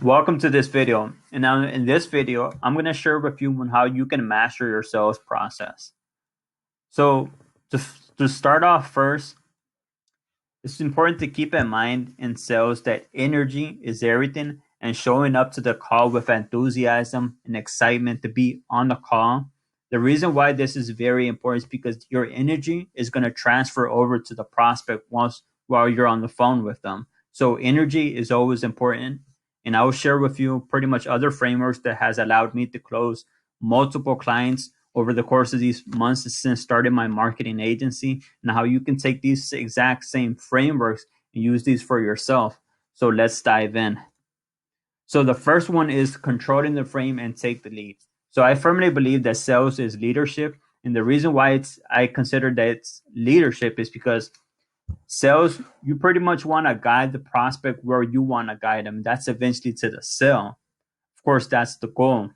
Welcome to this video. And now in this video, I'm going to share with you on how you can master your sales process. So to, to start off first, it's important to keep in mind in sales that energy is everything, and showing up to the call with enthusiasm and excitement to be on the call. The reason why this is very important is because your energy is going to transfer over to the prospect once while you're on the phone with them. So energy is always important. And I will share with you pretty much other frameworks that has allowed me to close multiple clients over the course of these months since starting my marketing agency, and how you can take these exact same frameworks and use these for yourself. So let's dive in. So the first one is controlling the frame and take the lead. So I firmly believe that sales is leadership. And the reason why I consider that it's leadership is because sales, you pretty much want to guide the prospect where you want to guide them. That's eventually to the sale. Of course, that's the goal.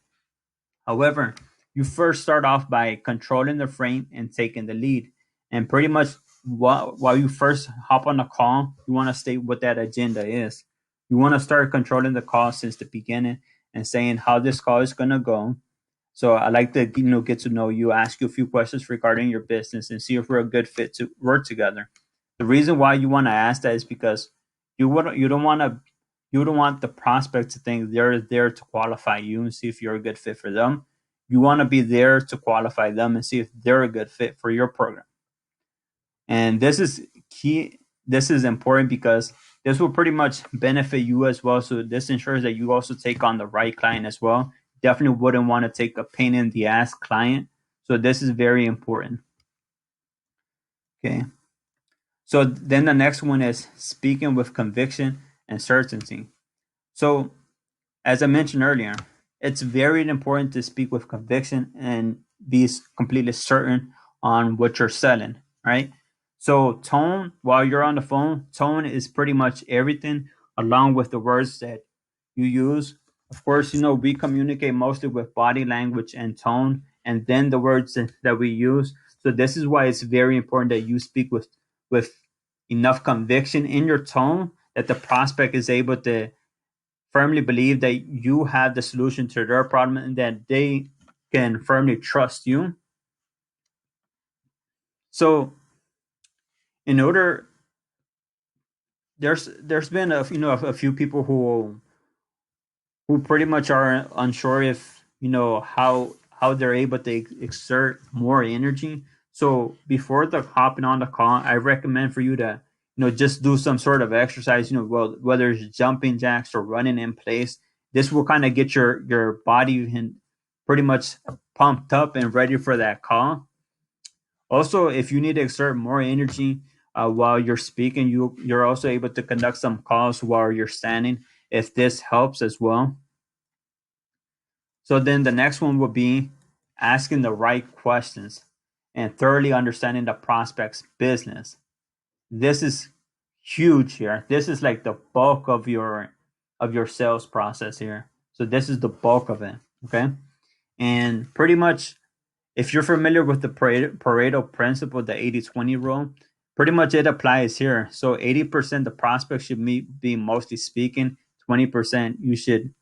However, you first start off by controlling the frame and taking the lead. And pretty much while you first hop on the call, you want to state what that agenda is. You want to start controlling the call since the beginning and saying how this call is going to go. So I like to get to know you, ask you a few questions regarding your business, and see if we're a good fit to work together. The reason why you want to ask that is because you don't want to you don't want the prospect to think they're there to qualify you and see if you're a good fit for them. You want to be there to qualify them and see if they're a good fit for your program. And this is key. This is important because this will pretty much benefit you as well. So this ensures that you also take on the right client as well. Definitely wouldn't want to take a pain in the ass client. So this is very important. Okay. So then the next one is speaking with conviction and certainty. So as I mentioned earlier, it's very important to speak with conviction and be completely certain on what you're selling, right? So tone, while you're on the phone, tone is pretty much everything along with the words that you use. Of course, we communicate mostly with body language and tone, and then the words that we use. So this is why it's very important that you speak with enough conviction in your tone that the prospect is able to firmly believe that you have the solution to their problem and that they can firmly trust you. So in order there's been a few people who pretty much are unsure if how they're able to exert more energy. So before the hopping on the call, I recommend for you to just do some sort of exercise. Well, whether it's jumping jacks or running in place, this will kind of get your body pretty much pumped up and ready for that call. Also, if you need to exert more energy while you're speaking, you're also able to conduct some calls while you're standing, if this helps as well. So then the next one will be asking the right questions and thoroughly understanding the prospect's business. This is huge here. This is like the bulk of your sales process here. So this is the bulk of it. Okay. And pretty much, if you're familiar with the Pareto principle, the 80-20 rule, pretty much it applies here. So 80% the prospect should be mostly speaking, 20% you should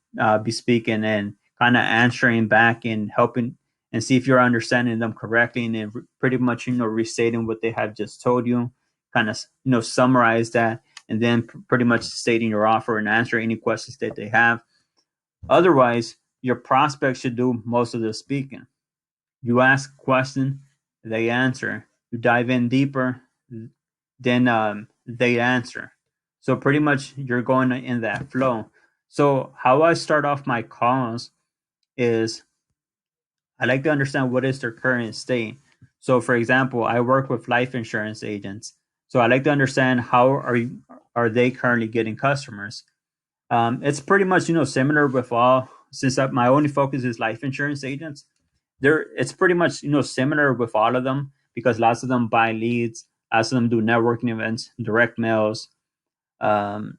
be speaking and kind of answering back and helping and see if you're understanding them correctly, and then pretty much restating what they have just told you, kind of summarize that, and then pretty much stating your offer and answer any questions that they have. Otherwise, your prospect should do most of the speaking. You ask a question, they answer. You dive in deeper, then they answer. So pretty much you're going in that flow. So how I start off my calls is I like to understand what is their current state. So for example, I work with life insurance agents. So I like to understand how are they currently getting customers. It's pretty much similar with all, since my only focus is life insurance agents. It's pretty much similar with all of them because lots of them buy leads, lots of them do networking events, direct mails, um,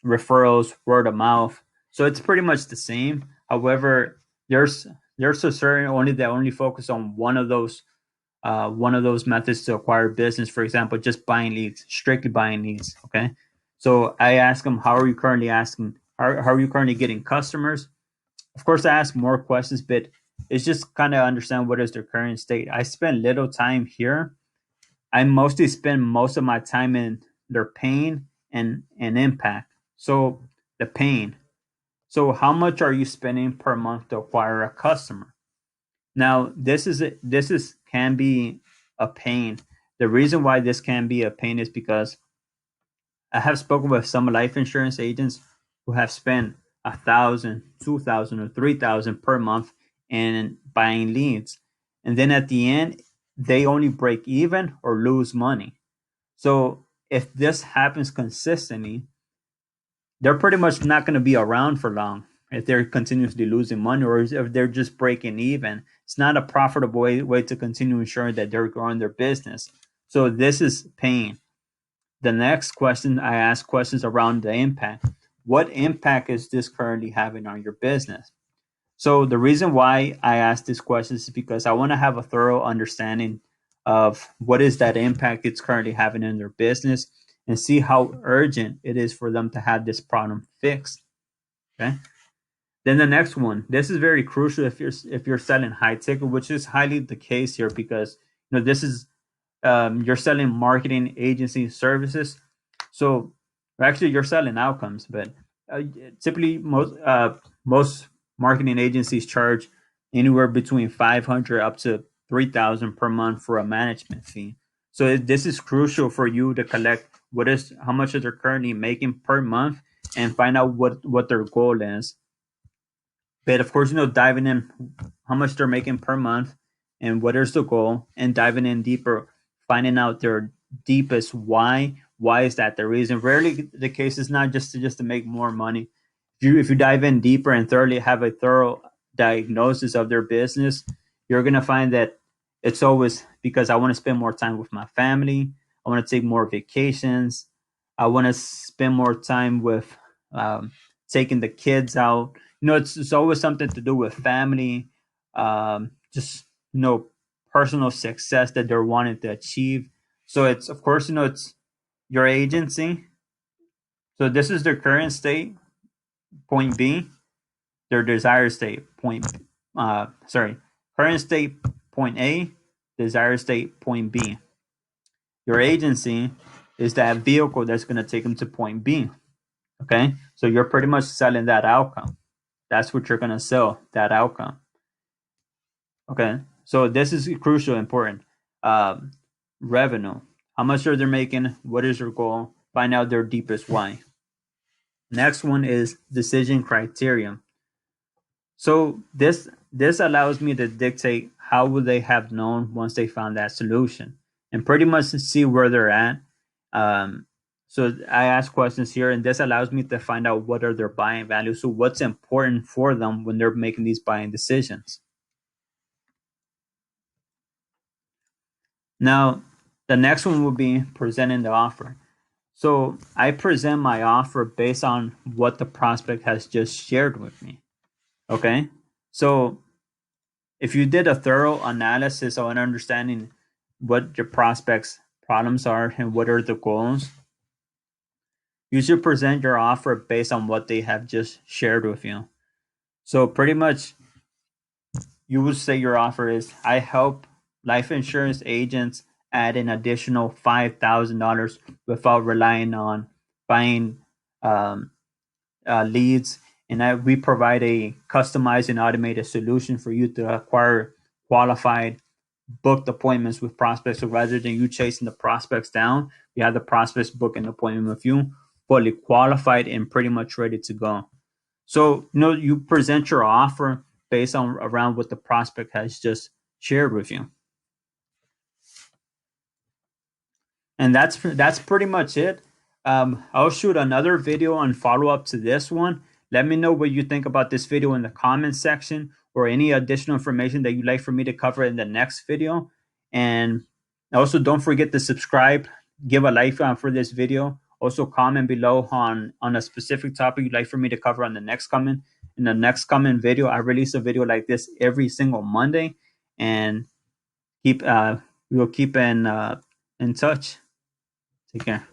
referrals, word of mouth. So it's pretty much the same. However, there's a certain only that only focus on one of those methods to acquire business. For example, just buying leads, strictly buying leads. Okay, so I ask them, how are you currently how are you currently getting customers? Of course, I ask more questions, but it's just kind of understand what is their current state. I spend little time here. I mostly spend most of my time in their pain and impact. So the pain. So how much are you spending per month to acquire a customer? Now this is can be a pain. The reason why this can be a pain is because I have spoken with some life insurance agents who have spent 1,000, 2,000, or 3,000 per month in buying leads, and then at the end they only break even or lose money. So if this happens consistently, they're pretty much not going to be around for long if they're continuously losing money or if they're just breaking even. It's not a profitable way to continue ensuring that they're growing their business. So this is pain. The next question, I ask questions around the impact. What impact is this currently having on your business? So the reason why I ask these questions is because I want to have a thorough understanding of what is that impact it's currently having in their business and see how urgent it is for them to have this problem fixed. Okay. Then the next one, this is very crucial if you're selling high ticket, which is highly the case here because this is you're selling marketing agency services. So actually, you're selling outcomes, but typically most marketing agencies charge anywhere between 500 up to 3,000 per month for a management fee. So this is crucial for you to collect how much they're currently making per month and find out what their goal is. But of course, diving in how much they're making per month and what is the goal, and diving in deeper, finding out their deepest why. Why is that the reason? Rarely the case is not just to make more money. If you dive in deeper and thoroughly have a thorough diagnosis of their business, you're gonna find that it's always because I want to spend more time with my family. I want to take more vacations. I want to spend more time with taking the kids out. It's always something to do with family, just personal success that they're wanting to achieve. So it's of course it's your agency. So this is their current state, point B. Their desired state, current state, point A. Desired state, point B. Your agency is that vehicle that's going to take them to point B. Okay, so you're pretty much selling that outcome. That's what you're going to sell, that outcome. Okay, so this is crucial, important. Revenue. How much are they making? What is their goal? Find out their deepest why. Next one is decision criterion. So this allows me to dictate how would they have known once they found that solution and pretty much see where they're at. So I ask questions here, and this allows me to find out what are their buying values. So what's important for them when they're making these buying decisions. Now, the next one will be presenting the offer. So I present my offer based on what the prospect has just shared with me. Okay. So if you did a thorough analysis on understanding what your prospect's problems are and what are the goals, you should present your offer based on what they have just shared with you. So pretty much you would say your offer is, I help life insurance agents add an additional $5,000 without relying on buying leads, and we provide a customized and automated solution for you to acquire qualified booked appointments with prospects. So rather than you chasing the prospects down, we have the prospects book an appointment with you, fully qualified and pretty much ready to go. So you present your offer based on around what the prospect has just shared with you. And that's pretty much it. I'll shoot another video on follow up to this one. Let me know what you think about this video in the comments section, or any additional information that you'd like for me to cover in the next video. And also, don't forget to subscribe, give a like for this video. Also, comment below on a specific topic you'd like for me to cover on the next coming video. I release a video like this every single Monday, and we will keep in touch. Take care.